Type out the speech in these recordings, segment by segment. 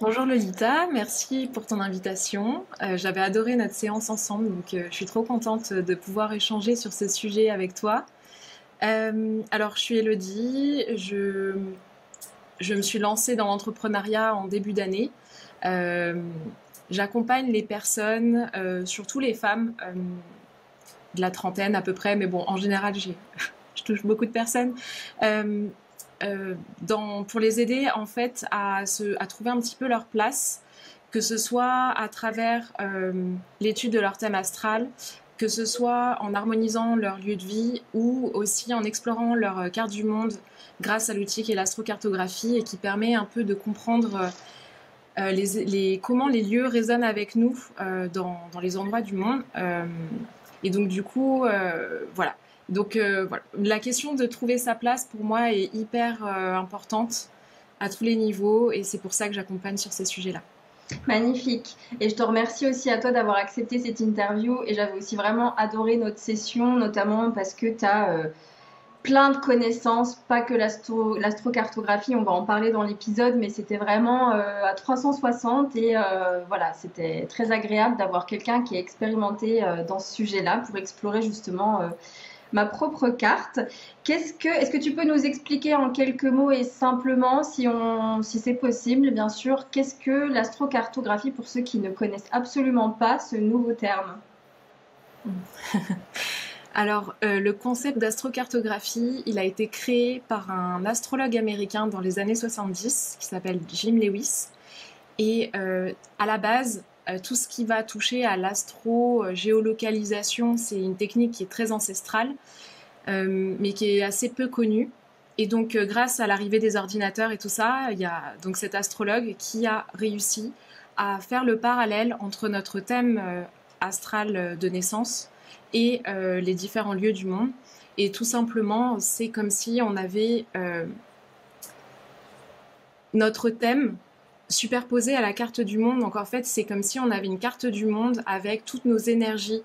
Bonjour Lolita, merci pour ton invitation. J'avais adoré notre séance ensemble, donc je suis trop contente de pouvoir échanger sur ce sujet avec toi. Alors, je suis Elodie, je me suis lancée dans l'entrepreneuriat en début d'année. Euh, J'accompagne les personnes, surtout les femmes de la trentaine à peu près, mais bon, en général, je touche beaucoup de personnes. Euh, pour les aider en fait à trouver un petit peu leur place, que ce soit à travers l'étude de leur thème astral, que ce soit en harmonisant leur lieu de vie ou aussi en explorant leur carte du monde grâce à l'outil qui est l'astrocartographie et qui permet un peu de comprendre comment les lieux résonnent avec nous dans les endroits du monde. Et donc du coup, voilà. Donc voilà. La question de trouver sa place pour moi est hyper importante à tous les niveaux et c'est pour ça que j'accompagne sur ces sujets-là. Magnifique. Et je te remercie aussi à toi d'avoir accepté cette interview. Et j'avais aussi vraiment adoré notre session, notamment parce que tu as plein de connaissances, pas que l'astrocartographie, on va en parler dans l'épisode, mais c'était vraiment à 360 et voilà, c'était très agréable d'avoir quelqu'un qui est expérimenté dans ce sujet-là pour explorer justement ma propre carte. Est-ce que tu peux nous expliquer en quelques mots et simplement, si c'est possible, bien sûr, qu'est-ce que l'astrocartographie pour ceux qui ne connaissent absolument pas ce nouveau terme? Alors, le concept d'astrocartographie, il a été créé par un astrologue américain dans les années 70 qui s'appelle Jim Lewis. Et à la base, tout ce qui va toucher à l'astro-géolocalisation, c'est une technique qui est très ancestrale, mais qui est assez peu connue. Et donc, grâce à l'arrivée des ordinateurs et tout ça, il y a donc cet astrologue qui a réussi à faire le parallèle entre notre thème astral de naissance et les différents lieux du monde. Et tout simplement, c'est comme si on avait notre thème superposé à la carte du monde. Donc en fait, c'est comme si on avait une carte du monde avec toutes nos énergies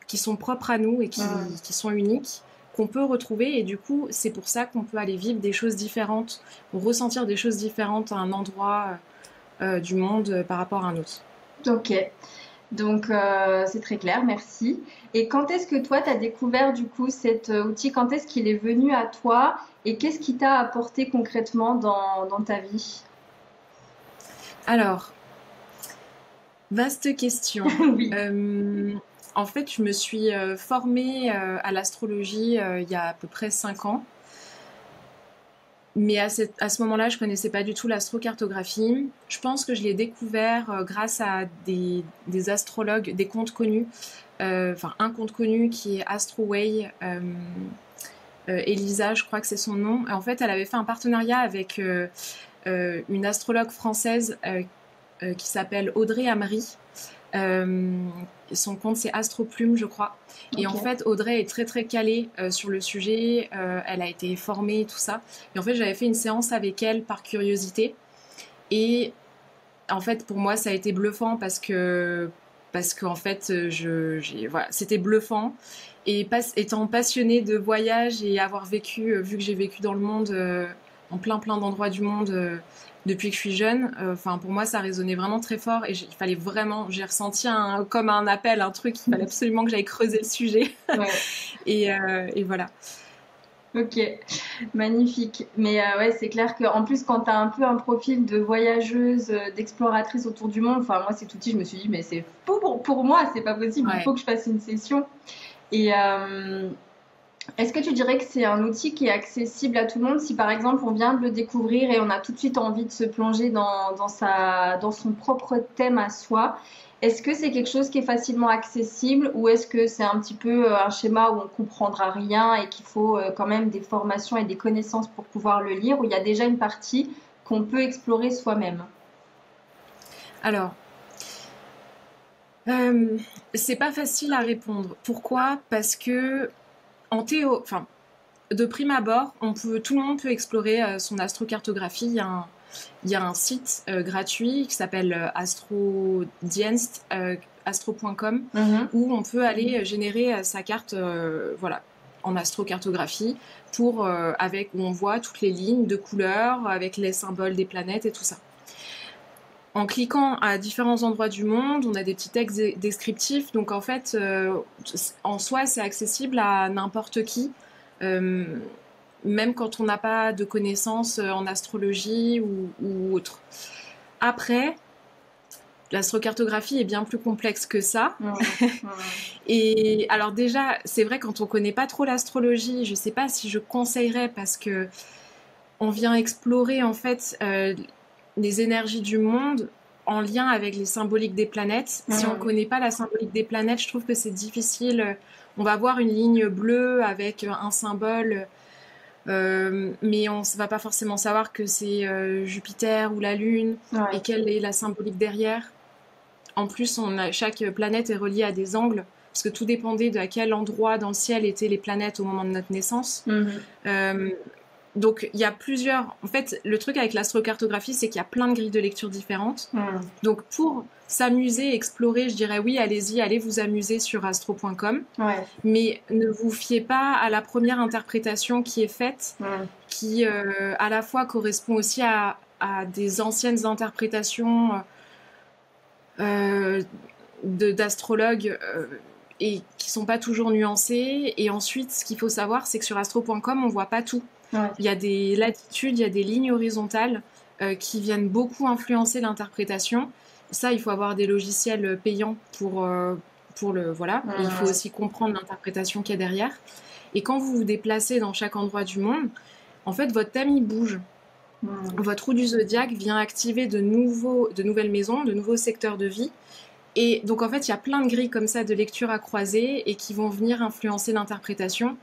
qui sont propres à nous et qui sont uniques, qu'on peut retrouver. Et du coup, c'est pour ça qu'on peut aller vivre des choses différentes, ou ressentir des choses différentes à un endroit du monde par rapport à un autre. Ok, donc c'est très clair, merci. Et quand est-ce que toi, tu as découvert du coup cet outil? Quand est-ce qu'il est venu à toi? Et qu'est-ce qui t'a apporté concrètement dans ta vie? Alors, vaste question. Oui. En fait, je me suis formée à l'astrologie il y a à peu près 5 ans. Mais à ce moment-là, je connaissais pas du tout l'astrocartographie. Je pense que je l'ai découvert grâce à des astrologues, des comptes connus. Enfin, un compte connu qui est AstroWay, Elisa, je crois que c'est son nom. En fait, elle avait fait un partenariat avec une astrologue française qui s'appelle Audrey Amery. Euh, Son compte c'est Astroplume, je crois. Et en Ok. fait, Audrey est très très calée sur le sujet. Elle a été formée et tout ça. Et en fait, j'avais fait une séance avec elle par curiosité. Et en fait, pour moi, ça a été bluffant parce qu'en fait, voilà, c'était bluffant. Et étant passionnée de voyage et avoir vécu, vu que j'ai vécu dans le monde, en plein d'endroits du monde depuis que je suis jeune, enfin pour moi ça résonnait vraiment très fort et il fallait vraiment, j'ai ressenti comme un appel, un truc, il fallait absolument que j'aille creuser le sujet Ouais. et voilà. Ok, magnifique. Mais ouais, c'est clair qu'en plus, quand tu as un peu un profil de voyageuse, d'exploratrice autour du monde, enfin, moi, cet outil, je me suis dit, mais c'est fou pour moi, c'est pas possible, il Ouais. faut que je fasse une session. Et est-ce que tu dirais que c'est un outil qui est accessible à tout le monde si, par exemple, on vient de le découvrir et on a tout de suite envie de se plonger dans son propre thème à soi? Est-ce que c'est quelque chose qui est facilement accessible ou est-ce que c'est un petit peu un schéma où on comprendra rien et qu'il faut quand même des formations et des connaissances pour pouvoir le lire, où il y a déjà une partie qu'on peut explorer soi-même? Alors, euh, c'est pas facile à répondre. Pourquoi? Parce que enfin, de prime abord, tout le monde peut explorer son astrocartographie. Il y a un site gratuit qui s'appelle AstroDienst, astro.com, Mhm. où on peut aller générer sa carte, voilà, en astrocartographie, où on voit toutes les lignes de couleurs avec les symboles des planètes et tout ça. en cliquant à différents endroits du monde, on a des petits textes descriptifs. Donc en fait, en soi, c'est accessible à n'importe qui, euh, même quand on n'a pas de connaissances en astrologie ou autre. Après, l'astrocartographie est bien plus complexe que ça. Et alors déjà, c'est vrai, quand on connaît pas trop l'astrologie, je sais pas si je conseillerais, parce que on vient explorer en fait les énergies du monde en lien avec les symboliques des planètes. Si on connaît pas la symbolique des planètes, je trouve que c'est difficile. On va voir une ligne bleue avec un symbole, mais on ne va pas forcément savoir que c'est Jupiter ou la Lune et quelle est la symbolique derrière. En plus, chaque planète est reliée à des angles, parce que tout dépendait de à quel endroit dans le ciel étaient les planètes au moment de notre naissance. Donc, il y a plusieurs... En fait, le truc avec l'astrocartographie, c'est qu'il y a plein de grilles de lecture différentes. Donc, pour s'amuser, explorer, je dirais oui, allez vous amuser sur astro.com. Mais ne vous fiez pas à la première interprétation qui est faite, qui à la fois correspond aussi à des anciennes interprétations d'astrologues et qui sont pas toujours nuancées. Et ensuite, ce qu'il faut savoir, c'est que sur astro.com, on voit pas tout. Il y a des latitudes, il y a des lignes horizontales qui viennent beaucoup influencer l'interprétation. Ça, il faut avoir des logiciels payants pour le... Voilà. Et il faut aussi comprendre l'interprétation qu'il y a derrière. Et quand vous vous déplacez dans chaque endroit du monde, en fait, votre thème, il bouge. Votre roue du zodiaque vient activer de nouvelles maisons, de nouveaux secteurs de vie. Et donc, en fait, il y a plein de grilles comme ça de lecture à croiser et qui vont venir influencer l'interprétation.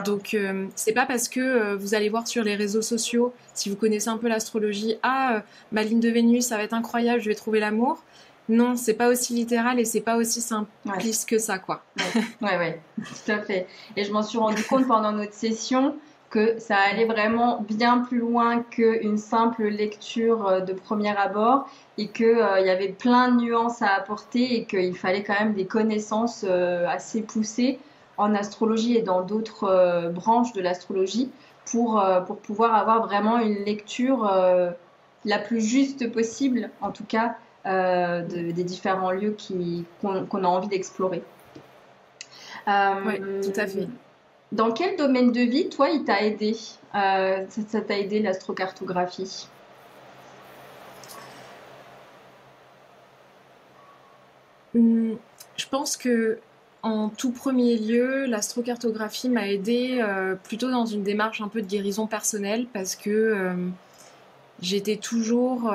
Donc, c'est pas parce que vous allez voir sur les réseaux sociaux, si vous connaissez un peu l'astrologie, ma ligne de Vénus, ça va être incroyable, je vais trouver l'amour. Non, c'est pas aussi littéral et c'est pas aussi simpliste que ça, quoi. Ouais, tout à fait. Et je m'en suis rendu compte pendant notre session que ça allait vraiment bien plus loin qu'une simple lecture de premier abord et qu'il y avait plein de nuances à apporter et qu'il fallait quand même des connaissances assez poussées en astrologie et dans d'autres branches de l'astrologie pour pouvoir avoir vraiment une lecture la plus juste possible, en tout cas, des différents lieux qu'on a envie d'explorer. Oui, tout à fait. Dans quel domaine de vie, toi, il t'a aidé ça t'a aidé l'astrocartographie? Je pense que en tout premier lieu, l'astrocartographie m'a aidée plutôt dans une démarche un peu de guérison personnelle, parce que j'étais toujours...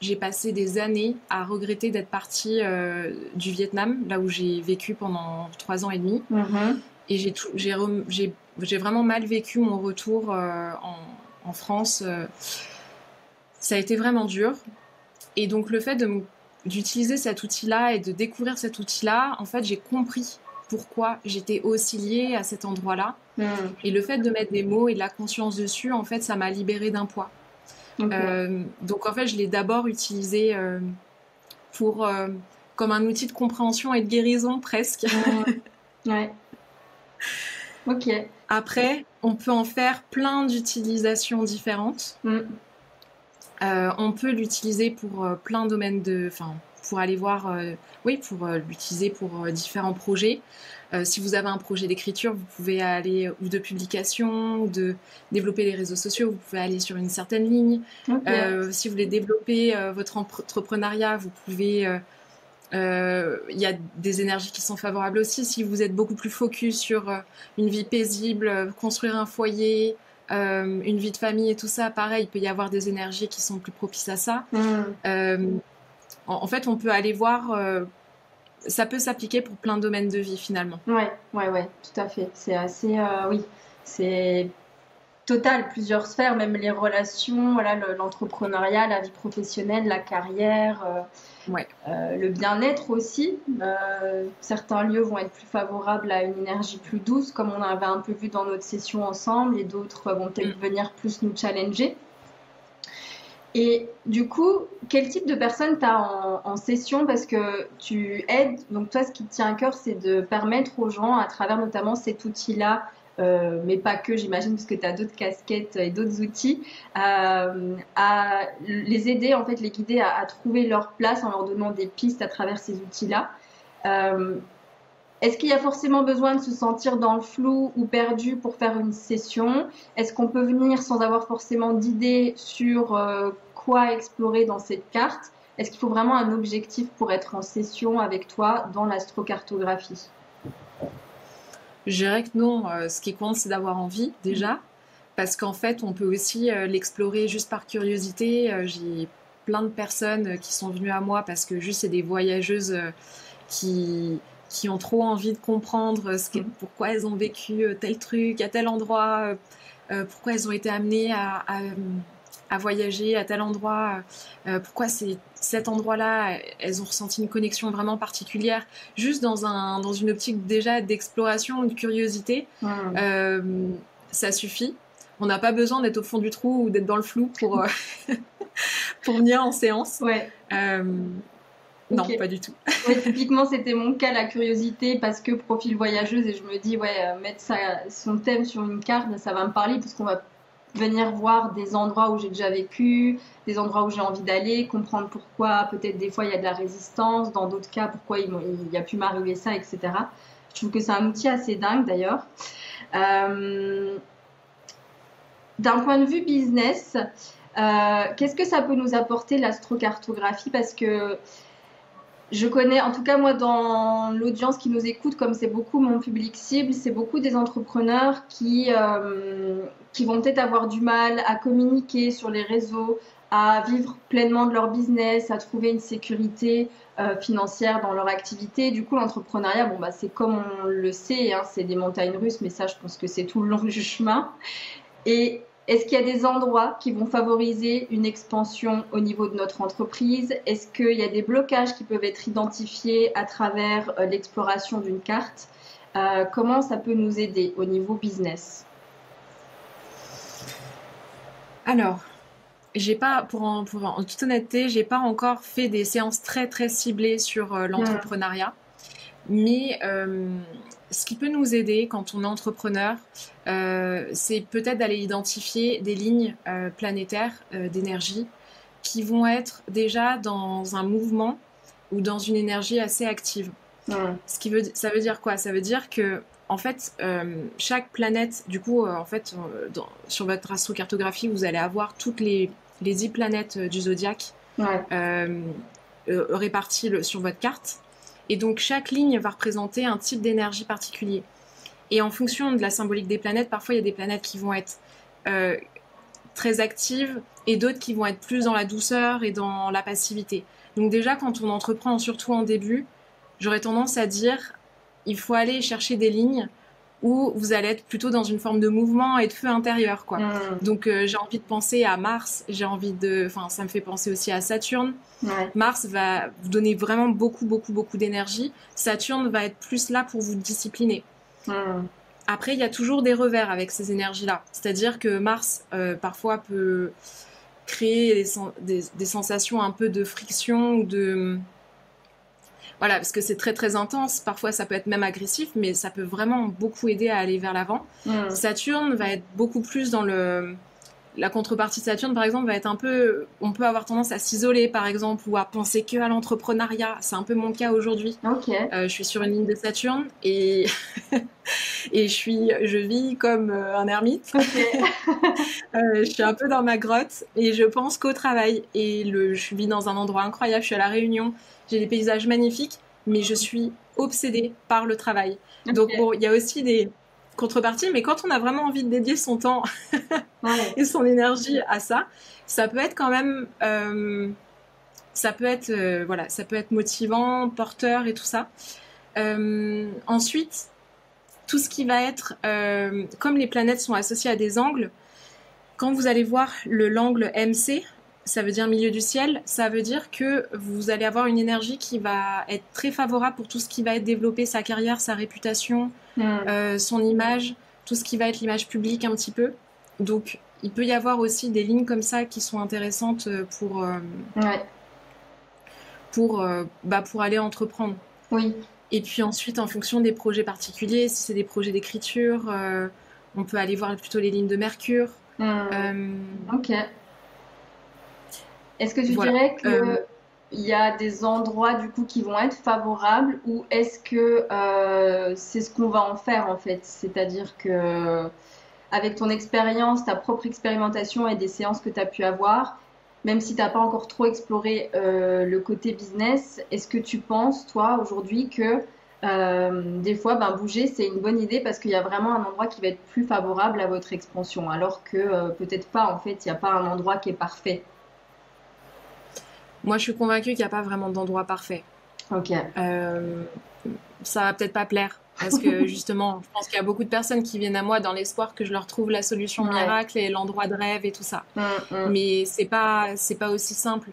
j'ai passé des années à regretter d'être partie du Vietnam, là où j'ai vécu pendant 3 ans et demi. Et j'ai vraiment mal vécu mon retour en France. Ça a été vraiment dur. Et donc le fait d'utiliser cet outil-là et de découvrir cet outil-là, en fait, j'ai compris pourquoi j'étais aussi liée à cet endroit-là. Et le fait de mettre des mots et de la conscience dessus, en fait, ça m'a libérée d'un poids. Donc en fait, je l'ai d'abord utilisé comme un outil de compréhension et de guérison presque. Ouais. Ok. Après, on peut en faire plein d'utilisations différentes. On peut l'utiliser pour plein de domaines pour aller voir, pour l'utiliser pour différents projets. Si vous avez un projet d'écriture, vous pouvez aller, ou de publication, ou de développer les réseaux sociaux, vous pouvez aller sur une certaine ligne. Si vous voulez développer votre entrepreneuriat, vous pouvez... Il y a des énergies qui sont favorables aussi. Si vous êtes beaucoup plus focus sur une vie paisible, construire un foyer, une vie de famille et tout ça, pareil, il peut y avoir des énergies qui sont plus propices à ça. En fait, on peut aller voir... ça peut s'appliquer pour plein de domaines de vie, finalement. Ouais, tout à fait. C'est assez... oui, c'est total, plusieurs sphères, même les relations, voilà, l'entrepreneuriat, la vie professionnelle, la carrière, le bien-être aussi. Certains lieux vont être plus favorables à une énergie plus douce, comme on avait un peu vu dans notre session ensemble, et d'autres vont peut-être venir plus nous challenger. Et du coup, quel type de personnes tu as en session? Parce que tu aides, donc toi, ce qui te tient à cœur, c'est de permettre aux gens, à travers notamment cet outil-là, mais pas que, j'imagine, parce que tu as d'autres casquettes et d'autres outils, à les aider, en fait, les guider à trouver leur place en leur donnant des pistes à travers ces outils-là. Euh, Est-ce qu'il y a forcément besoin de se sentir dans le flou ou perdu pour faire une session? Est-ce qu'on peut venir sans avoir forcément d'idée sur quoi explorer dans cette carte? Est-ce qu'il faut vraiment un objectif pour être en session avec toi dans l'astrocartographie? Je dirais que non, ce qui compte, c'est d'avoir envie déjà, parce qu'en fait, on peut aussi l'explorer juste par curiosité. J'ai plein de personnes qui sont venues à moi parce que juste c'est des voyageuses qui, qui ont trop envie de comprendre pourquoi elles ont vécu tel truc à tel endroit, pourquoi elles ont été amenées à voyager à tel endroit, pourquoi c'est cet endroit-là, elles ont ressenti une connexion vraiment particulière, juste dans une optique déjà d'exploration, de curiosité, euh, ça suffit. On n'a pas besoin d'être au fond du trou ou d'être dans le flou pour venir en séance. Ouais. Non, Ok. pas du tout. Ouais, typiquement, c'était mon cas, la curiosité, parce que profil voyageuse, et je me dis, ouais, mettre son thème sur une carte, ça va me parler, parce qu'on va venir voir des endroits où j'ai déjà vécu, des endroits où j'ai envie d'aller, comprendre pourquoi, peut-être des fois il y a de la résistance, dans d'autres cas, pourquoi il a pu m'arriver ça, etc. Je trouve que c'est un outil assez dingue d'ailleurs. Euh, D'un point de vue business, qu'est-ce que ça peut nous apporter l'astrocartographie? Parce que je connais, en tout cas moi dans l'audience qui nous écoute, comme c'est beaucoup mon public cible, c'est beaucoup des entrepreneurs qui vont peut-être avoir du mal à communiquer sur les réseaux, à vivre pleinement de leur business, à trouver une sécurité financière dans leur activité. Du coup, l'entrepreneuriat, bon, bah, c'est comme on le sait, hein, c'est des montagnes russes, mais ça, je pense que c'est tout le long du chemin. Et est-ce qu'il y a des endroits qui vont favoriser une expansion au niveau de notre entreprise? Est-ce qu'il y a des blocages qui peuvent être identifiés à travers l'exploration d'une carte? Comment ça peut nous aider au niveau business? Alors, j'ai pas, en toute honnêteté, j'ai pas encore fait des séances très très ciblées sur l'entrepreneuriat. Mais ce qui peut nous aider quand on est entrepreneur, c'est peut-être d'aller identifier des lignes planétaires d'énergie qui vont être déjà dans un mouvement ou dans une énergie assez active. Ça veut dire quoi? Ça veut dire que en fait, chaque planète, du coup, sur votre astrocartographie, vous allez avoir toutes les 10 planètes du zodiaque Ouais. réparties sur votre carte. Et donc chaque ligne va représenter un type d'énergie particulier. Et en fonction de la symbolique des planètes, parfois il y a des planètes qui vont être très actives et d'autres qui vont être plus dans la douceur et dans la passivité. Donc déjà quand on entreprend, surtout en début, j'aurais tendance à dire il faut aller chercher des lignes où vous allez être plutôt dans une forme de mouvement et de feu intérieur, quoi. Donc j'ai envie de penser à Mars, ça me fait penser aussi à Saturne. Ouais. Mars va vous donner vraiment beaucoup, beaucoup, beaucoup d'énergie. Saturne va être plus là pour vous discipliner. Après, il y a toujours des revers avec ces énergies-là. C'est-à-dire que Mars, parfois, peut créer des sensations un peu de friction ou de... Voilà, parce que c'est très, très intense. Parfois, ça peut être même agressif, mais ça peut vraiment beaucoup aider à aller vers l'avant. Saturne va être beaucoup plus dans le... La contrepartie de Saturne, par exemple, va être un peu... On peut avoir tendance à s'isoler, par exemple, ou à penser que à l'entrepreneuriat. C'est un peu mon cas aujourd'hui. Ok. Je suis sur une ligne de Saturne et, et je vis comme un ermite. Ok. Je suis un peu dans ma grotte et je pense qu'au travail. Et je vis dans un endroit incroyable. Je suis à La Réunion. J'ai des paysages magnifiques, mais je suis obsédée par le travail. Donc bon, il y a aussi des contreparties, mais quand on a vraiment envie de dédier son temps Ouais. et son énergie à ça, ça peut être quand même, ça peut être motivant, porteur et tout ça. Ensuite, tout ce qui va être, comme les planètes sont associées à des angles, quand vous allez voir l'angle MC, ça veut dire milieu du ciel, ça veut dire que vous allez avoir une énergie qui va être très favorable pour tout ce qui va être développer sa carrière, sa réputation, son image, tout ce qui va être l'image publique un petit peu. Donc, il peut y avoir aussi des lignes comme ça qui sont intéressantes pour aller entreprendre. Oui. Et puis ensuite, en fonction des projets particuliers, si c'est des projets d'écriture, On peut aller voir plutôt les lignes de Mercure. Hmm. Ok. Est-ce que tu Voilà. dirais que il y a des endroits du coup qui vont être favorables ou est-ce que c'est ce qu'on va en faire en fait? C'est-à-dire que avec ton expérience, ta propre expérimentation et des séances que tu as pu avoir, même si tu n'as pas encore trop exploré le côté business, est-ce que tu penses, toi, aujourd'hui, que des fois, ben, bouger, c'est une bonne idée parce qu'il y a vraiment un endroit qui va être plus favorable à votre expansion, alors que peut-être pas, en fait, il n'y a pas un endroit qui est parfait. Moi, je suis convaincue qu'il n'y a pas vraiment d'endroit parfait. Ok. Euh, Ça va peut-être pas plaire. Parce que justement, je pense qu'il y a beaucoup de personnes qui viennent à moi dans l'espoir que je leur trouve la solution Ouais. miracle et l'endroit de rêve et tout ça. Mm. Mais c'est pas aussi simple.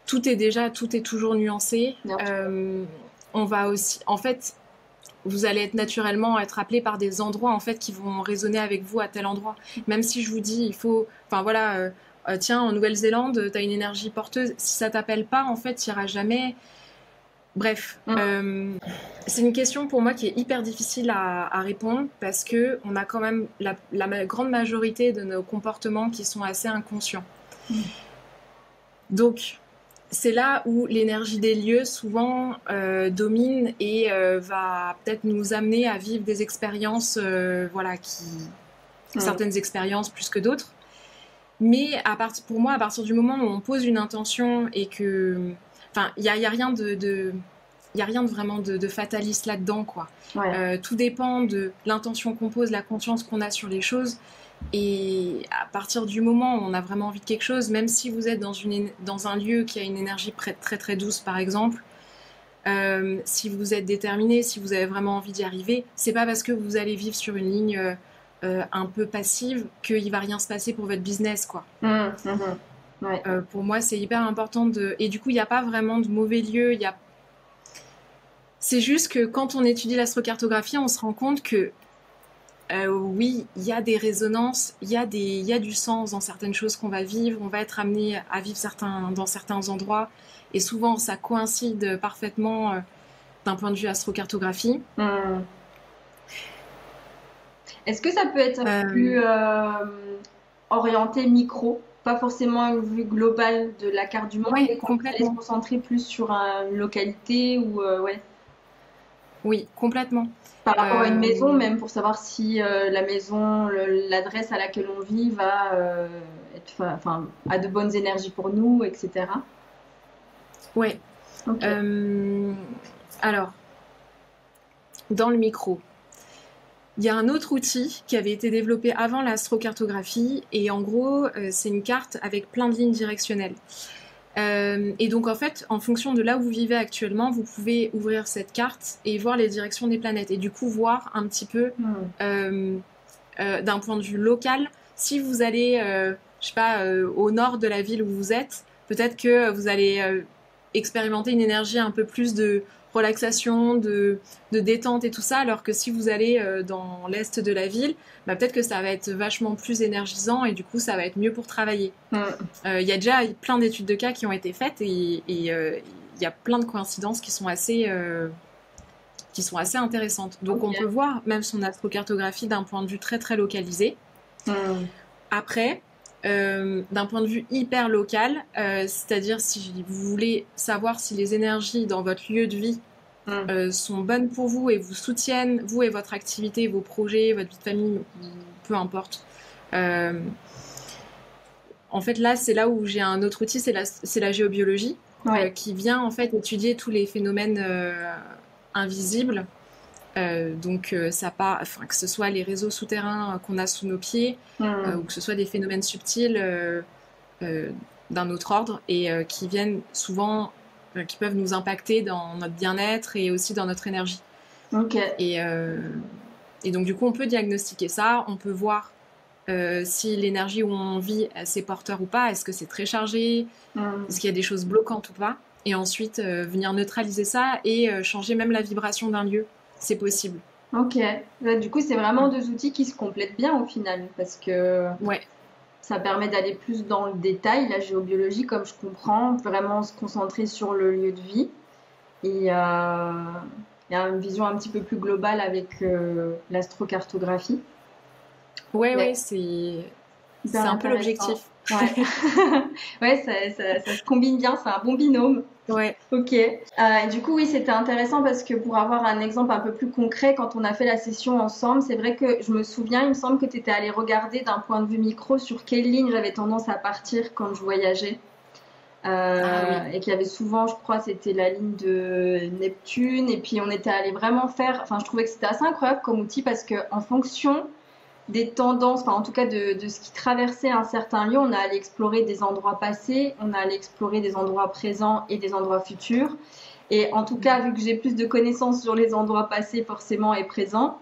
Tout est toujours nuancé. Bien sûr. On va aussi, en fait, vous allez être naturellement être appelé par des endroits en fait qui vont résonner avec vous à tel endroit. Même si je vous dis, il faut, enfin voilà, tiens, en Nouvelle-Zélande, t'as une énergie porteuse. Si ça t'appelle pas, en fait, tu iras jamais. Bref, Mm. c'est une question pour moi qui est hyper difficile à répondre parce que on a quand même grande majorité de nos comportements qui sont assez inconscients. Donc, c'est là où l'énergie des lieux souvent domine et va peut-être nous amener à vivre des expériences, voilà, Mm. certaines expériences plus que d'autres. Mais pour moi, à partir du moment où on pose une intention et que, enfin, il y a rien il y a rien de vraiment de fataliste là-dedans, quoi. Ouais. Tout dépend de l'intention qu'on pose, la conscience qu'on a sur les choses. Et à partir du moment où on a vraiment envie de quelque chose, même si vous êtes dans un lieu qui a une énergie très très douce, par exemple, si vous êtes déterminé, si vous avez vraiment envie d'y arriver, c'est pas parce que vous allez vivre sur une ligne un peu passive qu'il va rien se passer pour votre business, quoi. Mhm. Ouais. Pour moi, c'est hyper important de. Et du coup, il n'y a pas vraiment de mauvais lieux. C'est juste que quand on étudie l'astrocartographie, on se rend compte que oui, il y a des résonances, il y a du sens dans certaines choses qu'on va vivre. On va être amené à vivre dans certains endroits. Et souvent, ça coïncide parfaitement d'un point de vue astrocartographie. Mm. Est-ce que ça peut être plus Euh, orienté micro, pas forcément une vue globale de la carte du monde, ouais, mais qu'on puisse aller se complètement. concentrer plus sur une localité ou ouais, Oui, complètement. par rapport à une maison, Euh, même pour savoir si la maison, l'adresse à laquelle on vit va être, enfin, a de bonnes énergies pour nous, etc. ouais. Ok. Euh, alors, dans le micro. Il y a un autre outil qui avait été développé avant l'astrocartographie et en gros, c'est une carte avec plein de lignes directionnelles. Et donc en fait, en fonction de là où vous vivez actuellement, vous pouvez ouvrir cette carte et voir les directions des planètes et du coup voir un petit peu Hmm. euh, d'un point de vue local, si vous allez, je sais pas, au nord de la ville où vous êtes, peut-être que vous allez expérimenter une énergie un peu plus de relaxation, de détente et tout ça, alors que si vous allez dans l'est de la ville, bah, peut-être que ça va être vachement plus énergisant et du coup ça va être mieux pour travailler. Hmm. Il y a déjà plein d'études de cas qui ont été faites et il y a plein de coïncidences qui sont assez intéressantes. Donc on peut Ok. voir même son astrocartographie d'un point de vue très très localisé. Hmm. Après, d'un point de vue hyper local, c'est-à-dire si vous voulez savoir si les énergies dans votre lieu de vie Hmm. sont bonnes pour vous et vous soutiennent, vous et votre activité, vos projets, votre vie de famille, peu importe. Euh, En fait, là, c'est là où j'ai un autre outil, c'est la géobiologie, Ouais. qui vient en fait étudier tous les phénomènes invisibles. Ça part, enfin, que ce soit les réseaux souterrains qu'on a sous nos pieds, ou Hmm. que ce soit des phénomènes subtils euh, d'un autre ordre et qui viennent souvent, qui peuvent nous impacter dans notre bien-être et aussi dans notre énergie. Ok. Et, euh, et donc du coup, on peut diagnostiquer ça, on peut voir si l'énergie où on vit, c'est porteur ou pas, est-ce que c'est très chargé, Hmm. est-ce qu'il y a des choses bloquantes ou pas, et ensuite venir neutraliser ça et changer même la vibration d'un lieu, c'est possible. Ok. Là, du coup, c'est vraiment deux outils qui se complètent bien au final, parce que Ouais, ça permet d'aller plus dans le détail, la géobiologie, comme je comprends, vraiment se concentrer sur le lieu de vie. Et il y a une vision un petit peu plus globale avec l'astrocartographie. Ouais, Ok, ouais, c'est hyper un peu intéressant. l'objectif. Ouais, ouais, ça se combine bien, c'est un bon binôme. Ouais. Ok. Et du coup, oui, c'était intéressant parce que pour avoir un exemple un peu plus concret, quand on a fait la session ensemble, c'est vrai que je me souviens, il me semble que tu étais allé regarder d'un point de vue micro sur quelle ligne j'avais tendance à partir quand je voyageais. Ah oui. Et qu'il y avait souvent, je crois, c'était la ligne de Neptune. Et puis on était allé vraiment faire. Enfin, je trouvais que c'était assez incroyable comme outil parce que en fonction des tendances, enfin en tout cas de ce qui traversait un certain lieu, on a allé explorer des endroits passés, on a allé explorer des endroits présents et des endroits futurs. Et en tout cas, vu que j'ai plus de connaissances sur les endroits passés forcément et présents,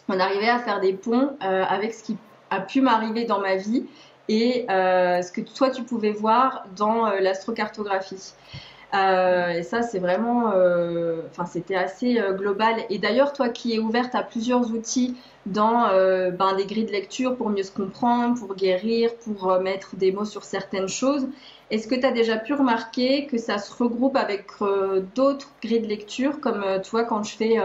on arrivait à faire des ponts avec ce qui a pu m'arriver dans ma vie et ce que toi tu pouvais voir dans l'astrocartographie. Et ça, c'est vraiment, enfin, c'était assez global. Et d'ailleurs, toi qui es ouverte à plusieurs outils dans ben, des grilles de lecture pour mieux se comprendre, pour guérir, pour mettre des mots sur certaines choses, est-ce que tu as déjà pu remarquer que ça se regroupe avec d'autres grilles de lecture, comme tu vois, quand je fais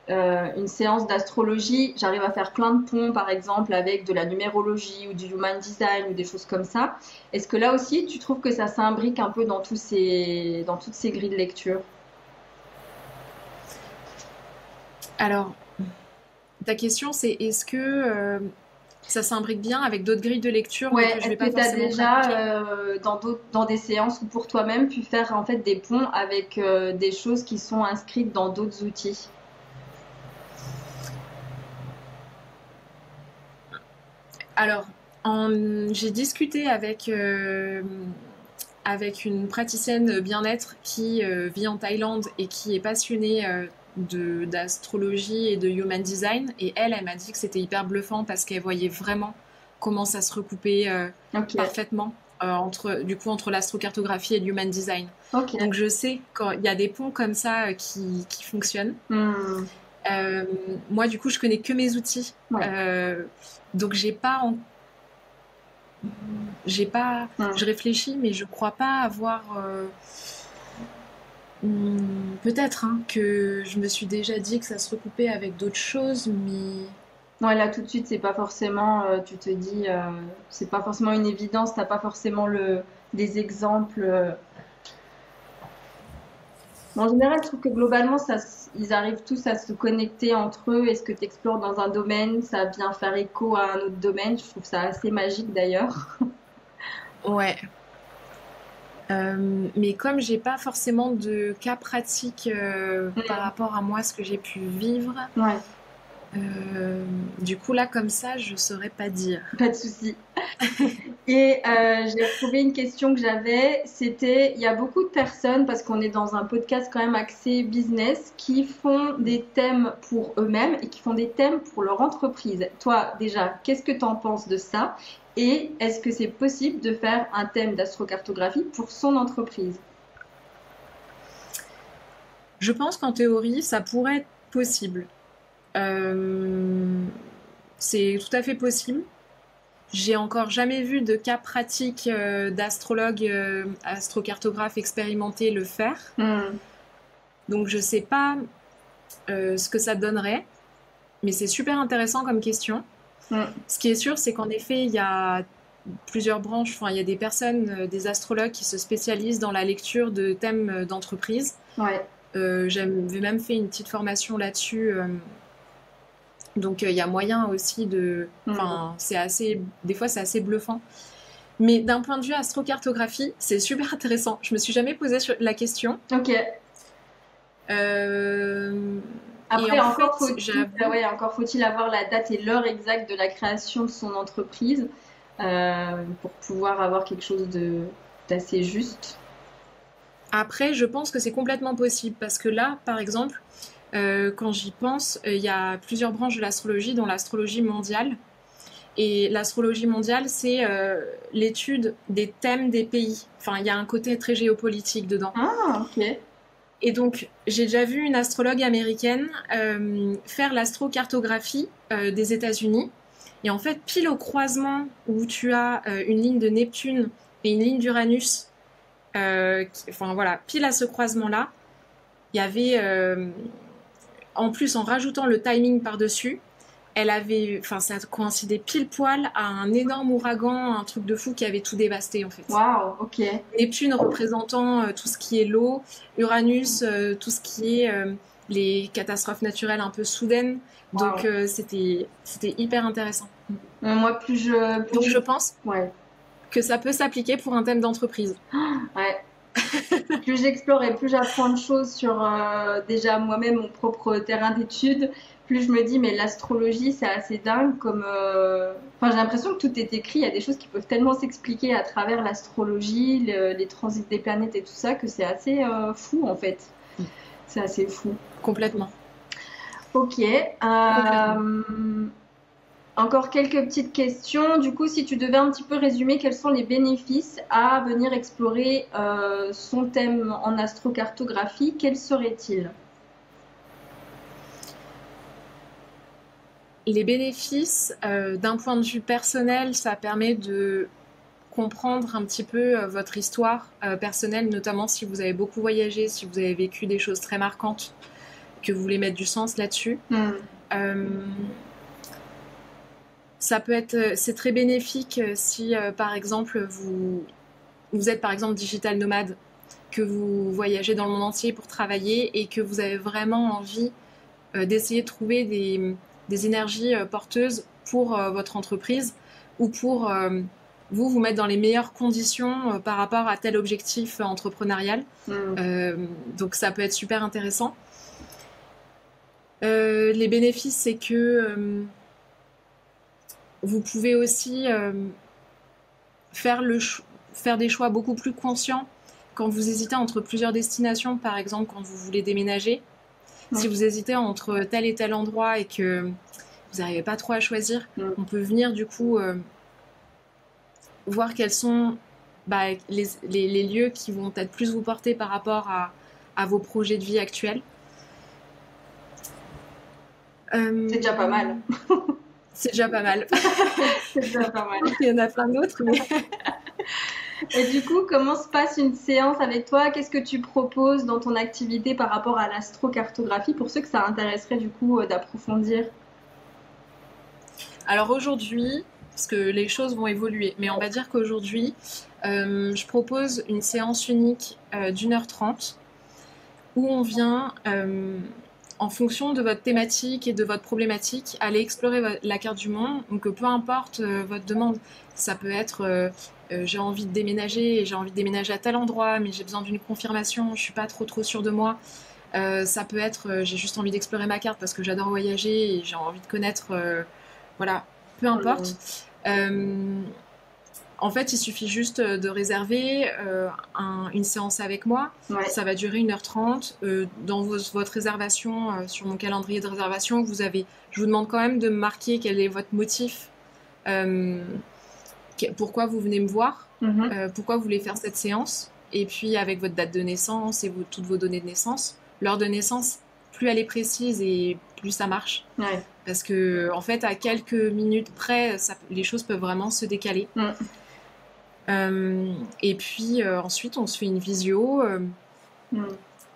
une séance d'astrologie, j'arrive à faire plein de ponts, par exemple, avec de la numérologie ou du human design ou des choses comme ça. Est-ce que là aussi, tu trouves que ça s'imbrique un peu dans dans toutes ces grilles de lecture? Alors, ta question, c'est est-ce que ça s'imbrique bien avec d'autres grilles de lecture, mais Ouais, que je est-ce vais pas que tu as forcément déjà, pratiquer? dans des séances ou pour toi-même, pu faire en fait des ponts avec des choses qui sont inscrites dans d'autres outils? Alors, j'ai discuté avec une praticienne bien-être qui vit en Thaïlande et qui est passionnée d'astrologie et de human design. Et elle m'a dit que c'était hyper bluffant parce qu'elle voyait vraiment comment ça se recoupait Ok, parfaitement entre l'astrocartographie et le human design. ok. Donc je sais qu'il y a des ponts comme ça qui fonctionnent. Hmm, Euh, Moi, du coup, je connais que mes outils. ouais. Donc j'ai pas, Hmm. je réfléchis, mais je crois pas avoir. Peut-être hein, que je me suis déjà dit que ça se recoupait avec d'autres choses, mais Ouais, là tout de suite, c'est pas forcément, tu te dis, c'est pas forcément une évidence, t'as pas forcément des exemples. En général, je trouve que globalement, ils arrivent tous à se connecter entre eux. Et ce que tu explores dans un domaine, ça vient faire écho à un autre domaine. Je trouve ça assez magique d'ailleurs. ouais. Mais comme j'ai pas forcément de cas pratique par rapport à moi, ce que j'ai pu vivre, Ouais, euh, du coup là comme ça, je saurais pas dire. pas de souci. Et j'ai retrouvé une question que j'avais, c'était, il y a beaucoup de personnes, parce qu'on est dans un podcast quand même axé business, qui font des thèmes pour eux-mêmes et qui font des thèmes pour leur entreprise. Toi, déjà, qu'est-ce que tu en penses de ça? Et est-ce que c'est possible de faire un thème d'astrocartographie pour son entreprise? Je pense qu'en théorie, ça pourrait être possible. Euh, c'est tout à fait possible. J'ai encore jamais vu de cas pratique d'astrologue, astrocartographe expérimenté le faire. Hmm, Donc je sais pas ce que ça donnerait, mais c'est super intéressant comme question. hmm, Ce qui est sûr, c'est qu'en effet, il y a plusieurs branches, enfin il y a des personnes, des astrologues qui se spécialisent dans la lecture de thèmes d'entreprise. ouais. J'avais même fait une petite formation là-dessus. Donc il y a moyen aussi de... Hmm. Enfin, des fois c'est assez bluffant. Mais d'un point de vue astrocartographie, c'est super intéressant. Je me suis jamais posé la question. Ok. Euh, et Après, en fait, j'avoue, ouais, encore faut-il avoir la date et l'heure exacte de la création de son entreprise pour pouvoir avoir quelque chose d'assez juste. après, je pense que c'est complètement possible parce que là, par exemple, quand j'y pense, il y a plusieurs branches de l'astrologie, dont l'astrologie mondiale. Et l'astrologie mondiale, c'est l'étude des thèmes des pays. Enfin, il y a un côté très géopolitique dedans. Ah, ok. Et donc, j'ai déjà vu une astrologue américaine faire l'astrocartographie des États-Unis. Et en fait, pile au croisement où tu as une ligne de Neptune et une ligne d'Uranus, enfin voilà, pile à ce croisement-là, il y avait, en plus en rajoutant le timing par-dessus, enfin, ça coïncidait pile poil à un énorme ouragan, un truc de fou qui avait tout dévasté en fait. Waouh, ok. Neptune représentant tout ce qui est l'eau, Uranus, tout ce qui est les catastrophes naturelles un peu soudaines. Donc Wow. c'était hyper intéressant. Moi, plus Donc je... je pense Ouais. que ça peut s'appliquer pour un thème d'entreprise. Ouais. Plus j'explore et plus j'apprends de choses sur déjà moi-même mon propre terrain d'études, plus je me dis mais l'astrologie c'est assez dingue comme enfin j'ai l'impression que tout est écrit, il y a des choses qui peuvent tellement s'expliquer à travers l'astrologie, les transits des planètes et tout ça que c'est assez fou en fait. C'est assez fou. Complètement. Ok. Complètement. Encore quelques petites questions. Du coup, si tu devais un petit peu résumer quels sont les bénéfices à venir explorer son thème en astrocartographie, quels seraient-ils? Les bénéfices, d'un point de vue personnel, ça permet de comprendre un petit peu votre histoire personnelle, notamment si vous avez beaucoup voyagé, si vous avez vécu des choses très marquantes, que vous voulez mettre du sens là-dessus. Euh, Ça peut être, c'est très bénéfique si, par exemple, vous êtes par exemple digital nomade, que vous voyagez dans le monde entier pour travailler et que vous avez vraiment envie d'essayer de trouver des énergies porteuses pour votre entreprise ou pour vous mettre dans les meilleures conditions par rapport à tel objectif entrepreneurial. Donc ça peut être super intéressant. Les bénéfices, c'est que vous pouvez aussi faire des choix beaucoup plus conscients quand vous hésitez entre plusieurs destinations, par exemple quand vous voulez déménager. Si vous hésitez entre tel et tel endroit et que vous n'arrivez pas trop à choisir, on peut venir du coup voir quels sont les lieux qui vont peut-être plus vous porter par rapport à vos projets de vie actuels. C'est déjà pas mal. C'est déjà pas mal. C'est déjà pas mal. Il y en a plein d'autres. Mais... Et du coup, comment se passe une séance avec toi? Qu'est-ce que tu proposes dans ton activité par rapport à l'astrocartographie pour ceux que ça intéresserait du coup d'approfondir? Alors aujourd'hui, parce que les choses vont évoluer, mais on va dire qu'aujourd'hui, je propose une séance unique d'1h30 où on vient, en fonction de votre thématique et de votre problématique, aller explorer la carte du monde. Donc peu importe votre demande, ça peut être j'ai envie de déménager et j'ai envie de déménager à tel endroit, mais j'ai besoin d'une confirmation, je suis pas trop sûre de moi. Ça peut être j'ai juste envie d'explorer ma carte parce que j'adore voyager et j'ai envie de connaître, voilà, peu importe. En fait, il suffit juste de réserver une séance avec moi. Ouais. Ça va durer 1h30. Dans votre réservation, sur mon calendrier de réservation, je vous demande quand même de me marquer quel est votre motif, pourquoi vous venez me voir, pourquoi vous voulez faire cette séance. Et puis avec votre date de naissance et toutes vos données de naissance. L'heure de naissance, plus elle est précise et plus ça marche. Ouais. Parce que, en fait, à quelques minutes près, les choses peuvent vraiment se décaler. Et puis ensuite, on se fait une visio.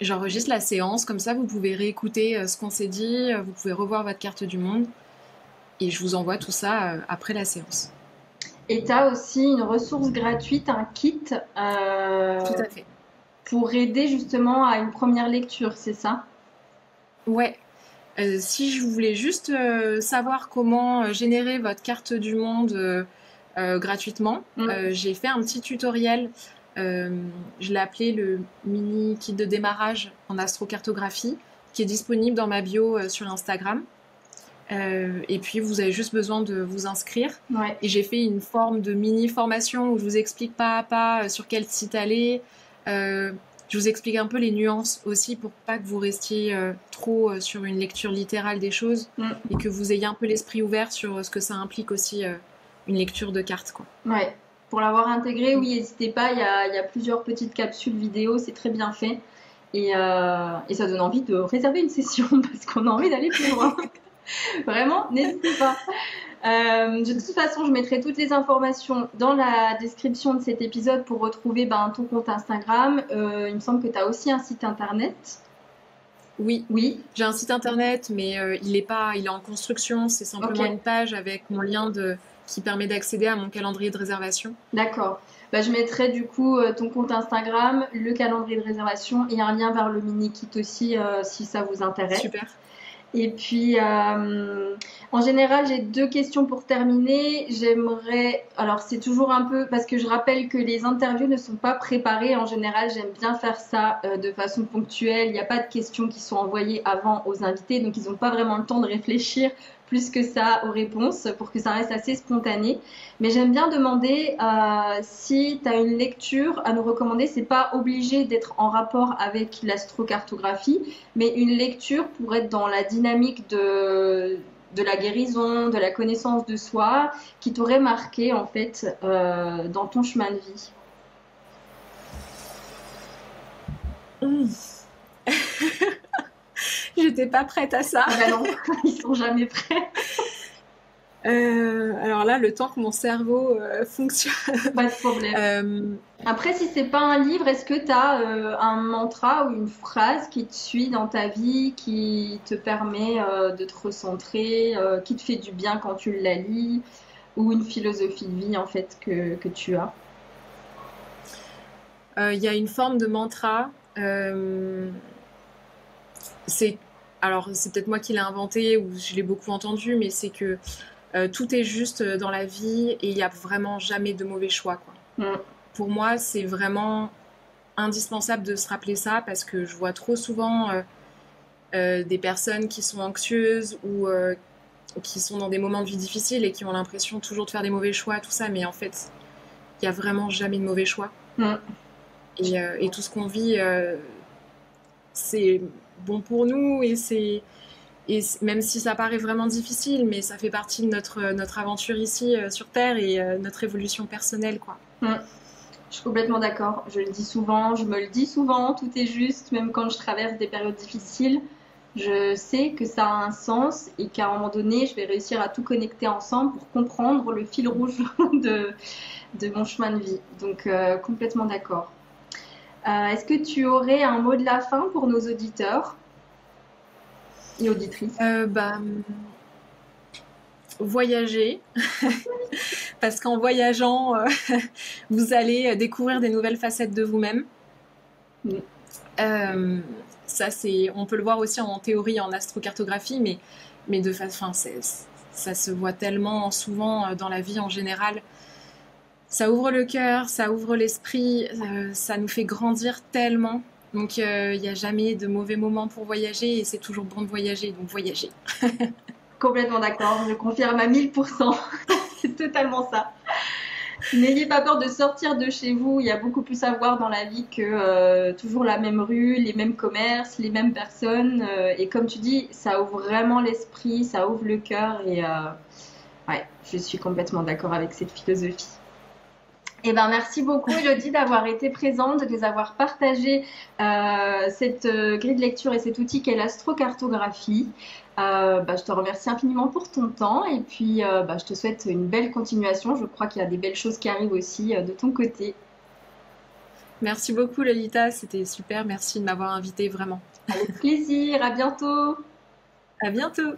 J'enregistre la séance, comme ça, vous pouvez réécouter ce qu'on s'est dit, vous pouvez revoir votre carte du monde. Et je vous envoie tout ça après la séance. Et tu as aussi une ressource gratuite, un kit Tout à fait. Pour aider justement à une première lecture, c'est ça? Ouais. Si je voulais juste savoir comment générer votre carte du monde gratuitement, j'ai fait un petit tutoriel. Je l'ai appelé le mini kit de démarrage en astrocartographie, qui est disponible dans ma bio sur Instagram. Et puis vous avez juste besoin de vous inscrire. Ouais. Et j'ai fait une forme de mini formation où je vous explique pas à pas sur quel site aller. Je vous explique un peu les nuances aussi pour pas que vous restiez trop sur une lecture littérale des choses et que vous ayez un peu l'esprit ouvert sur ce que ça implique aussi une lecture de cartes, quoi. Ouais. Pour l'avoir intégré, oui, n'hésitez pas, il y a plusieurs petites capsules vidéo, c'est très bien fait. Et ça donne envie de réserver une session parce qu'on a envie d'aller plus loin. Vraiment, n'hésitez pas. De toute façon, je mettrai toutes les informations dans la description de cet épisode pour retrouver ton compte Instagram. Il me semble que tu as aussi un site internet. Oui, Oui, j'ai un site internet, mais il est en construction. C'est simplement ok. une page avec mon lien qui permet d'accéder à mon calendrier de réservation. D'accord. Bah, je mettrai du coup ton compte Instagram, le calendrier de réservation et un lien vers le mini kit aussi si ça vous intéresse. Super. Et puis, en général, j'ai deux questions pour terminer. J'aimerais, alors c'est toujours un peu, parce que je rappelle que les interviews ne sont pas préparées. En général, j'aime bien faire ça de façon ponctuelle. Il n'y a pas de questions qui sont envoyées avant aux invités, donc ils n'ont pas vraiment le temps de réfléchir plus que ça aux réponses pour que ça reste assez spontané. Mais j'aime bien demander si tu as une lecture à nous recommander. C'est pas obligé d'être en rapport avec l'astrocartographie, mais une lecture pour être dans la dynamique de la guérison, de la connaissance de soi, qui t'aurait marqué en fait dans ton chemin de vie. Mmh. J'étais pas prête à ça. Ah ben non, ils sont jamais prêts. Alors là, le temps que mon cerveau fonctionne. Pas de problème. Euh, Après, si c'est pas un livre, est-ce que tu as un mantra ou une phrase qui te suit dans ta vie, qui te permet de te recentrer, qui te fait du bien quand tu la lis, ou une philosophie de vie en fait que tu as? Il y a une forme de mantra. C'est alors c'est peut-être moi qui l'ai inventé ou je l'ai beaucoup entendu, mais c'est que tout est juste dans la vie et il n'y a vraiment jamais de mauvais choix, quoi. Mm. Pour moi, c'est vraiment indispensable de se rappeler ça parce que je vois trop souvent des personnes qui sont anxieuses ou qui sont dans des moments de vie difficiles et qui ont l'impression toujours de faire des mauvais choix, tout ça, mais en fait, il n'y a vraiment jamais de mauvais choix. Mm. Et tout ce qu'on vit, c'est bon pour nous même si ça paraît vraiment difficile, mais ça fait partie de notre aventure ici sur Terre et notre évolution personnelle, quoi. Mm. Je suis complètement d'accord. Je le dis souvent, je me le dis souvent, tout est juste, même quand je traverse des périodes difficiles. Je sais que ça a un sens et qu'à un moment donné, je vais réussir à tout connecter ensemble pour comprendre le fil rouge de mon chemin de vie. Donc, complètement d'accord. Est-ce que tu aurais un mot de la fin pour nos auditeurs et auditrices? Bah, voyager, parce qu'en voyageant, vous allez découvrir des nouvelles facettes de vous-même. Mm. Ça, on peut le voir aussi en théorie, en astrocartographie, mais de façon, ça se voit tellement souvent dans la vie en général. Ça ouvre le cœur, ça ouvre l'esprit, ça nous fait grandir tellement. Donc, il n'y a jamais de mauvais moments pour voyager et c'est toujours bon de voyager, donc voyager. Complètement d'accord, je confirme à 1000%. C'est totalement ça. N'ayez pas peur de sortir de chez vous, il y a beaucoup plus à voir dans la vie que toujours la même rue, les mêmes commerces, les mêmes personnes. Et comme tu dis, ça ouvre vraiment l'esprit, ça ouvre le cœur et ouais, je suis complètement d'accord avec cette philosophie. Eh ben, merci beaucoup, Elodie, d'avoir été présente, de nous avoir partagé cette grille de lecture et cet outil qu'est l'astrocartographie. Je te remercie infiniment pour ton temps et puis je te souhaite une belle continuation. Je crois qu'il y a des belles choses qui arrivent aussi de ton côté. Merci beaucoup, Lolita, c'était super. Merci de m'avoir invitée, vraiment. Avec plaisir, à bientôt! À bientôt!